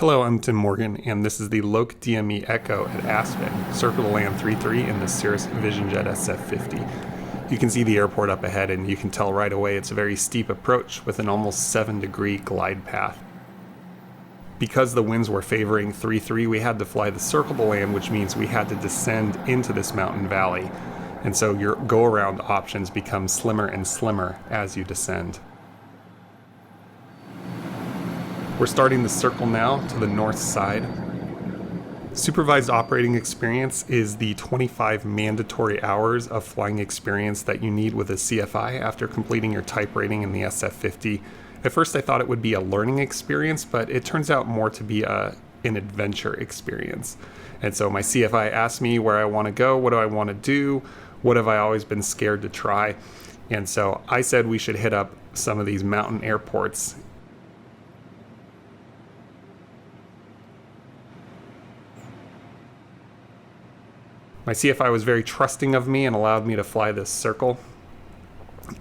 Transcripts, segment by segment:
Hello, I'm Tim Morgan, and this is the LOC-DME Echo at Aspen, circle to land 33 in the Cirrus VisionJet SF50. You can see the airport up ahead, and you can tell right away it's a very steep approach with an almost 7-degree glide path. Because the winds were favoring 3-3, we had to fly the circle to land, which means we had to descend into this mountain valley. And so your go-around options become slimmer and slimmer as you descend. We're starting the circle now to the north side. Supervised operating experience is the 25 mandatory hours of flying experience that you need with a CFI after completing your type rating in the SF50. At first I thought it would be a learning experience, but it turns out more to be an adventure experience. And so my CFI asked me where I want to go, what do I want to do, what have I always been scared to try. And so I said we should hit up some of these mountain airports. My CFI was very trusting of me and allowed me to fly this circle.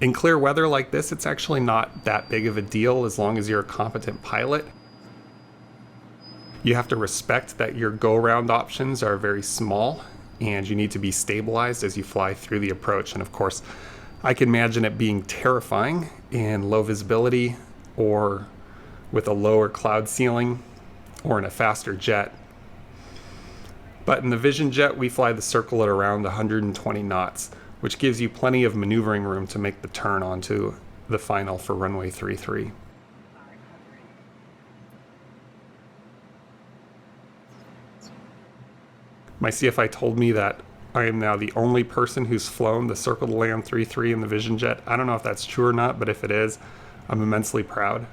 In clear weather like this, it's actually not that big of a deal as long as you're a competent pilot. You have to respect that your go-around options are very small and you need to be stabilized as you fly through the approach. And of course, I can imagine it being terrifying in low visibility or with a lower cloud ceiling or in a faster jet. But in the VisionJet, we fly the circle at around 120 knots, which gives you plenty of maneuvering room to make the turn onto the final for runway 33. My CFI told me that I am now the only person who's flown the circle to land 33 in the VisionJet. I don't know if that's true or not, but if it is, I'm immensely proud.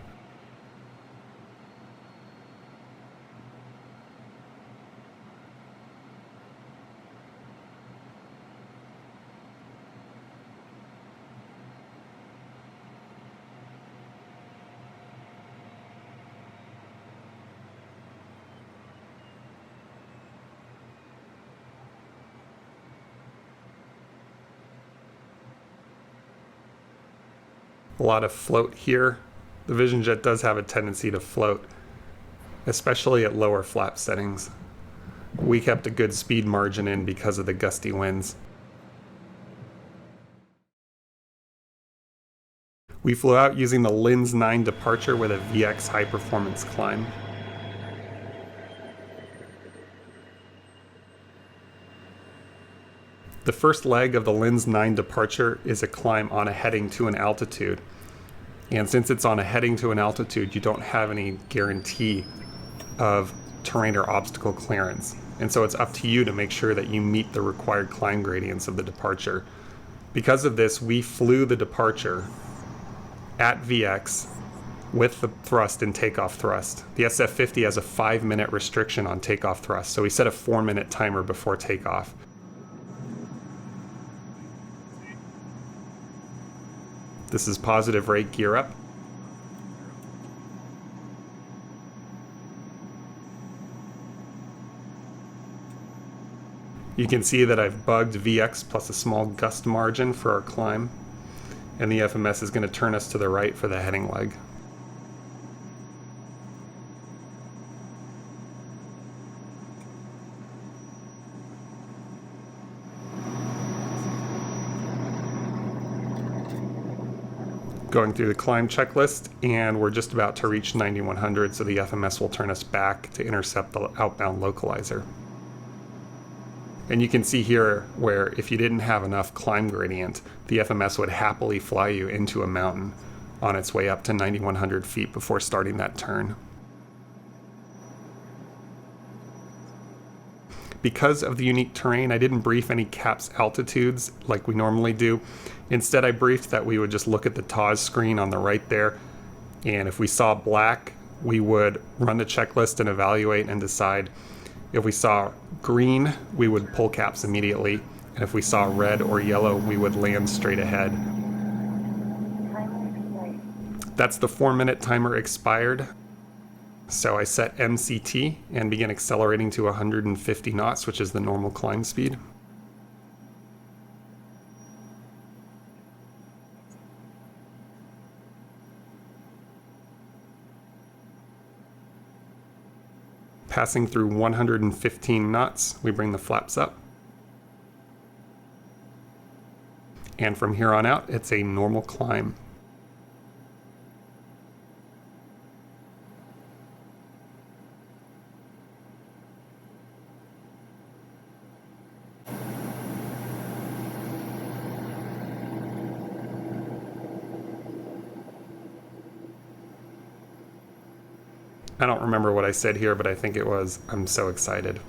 A lot of float here. The VisionJet does have a tendency to float, especially at lower flap settings. We kept a good speed margin in because of the gusty winds. We flew out using the LINS 9 departure with a VX high performance climb. The first leg of the LINS 9 departure is a climb on a heading to an altitude. And since it's on a heading to an altitude, you don't have any guarantee of terrain or obstacle clearance. And so it's up to you to make sure that you meet the required climb gradients of the departure. Because of this, we flew the departure at VX with the thrust and takeoff thrust. The SF50 has a 5-minute restriction on takeoff thrust, so we set a 4-minute timer before takeoff. This is positive rate gear up. You can see that I've bugged VX plus a small gust margin for our climb, and the FMS is going to turn us to the right for the heading leg. Going through the climb checklist, and we're just about to reach 9100, so the FMS will turn us back to intercept the outbound localizer. And you can see here where if you didn't have enough climb gradient, the FMS would happily fly you into a mountain on its way up to 9100 feet before starting that turn. Because of the unique terrain, I didn't brief any CAPS altitudes like we normally do. Instead, I briefed that we would just look at the TAWS screen on the right there, and if we saw black, we would run the checklist and evaluate and decide. If we saw green, we would pull CAPS immediately, and if we saw red or yellow, we would land straight ahead. That's the 4-minute timer expired. So I set MCT and began accelerating to 150 knots, which is the normal climb speed. Passing through 115 knots, we bring the flaps up. And from here on out, it's a normal climb. I don't remember what I said here, but I think it was, I'm so excited.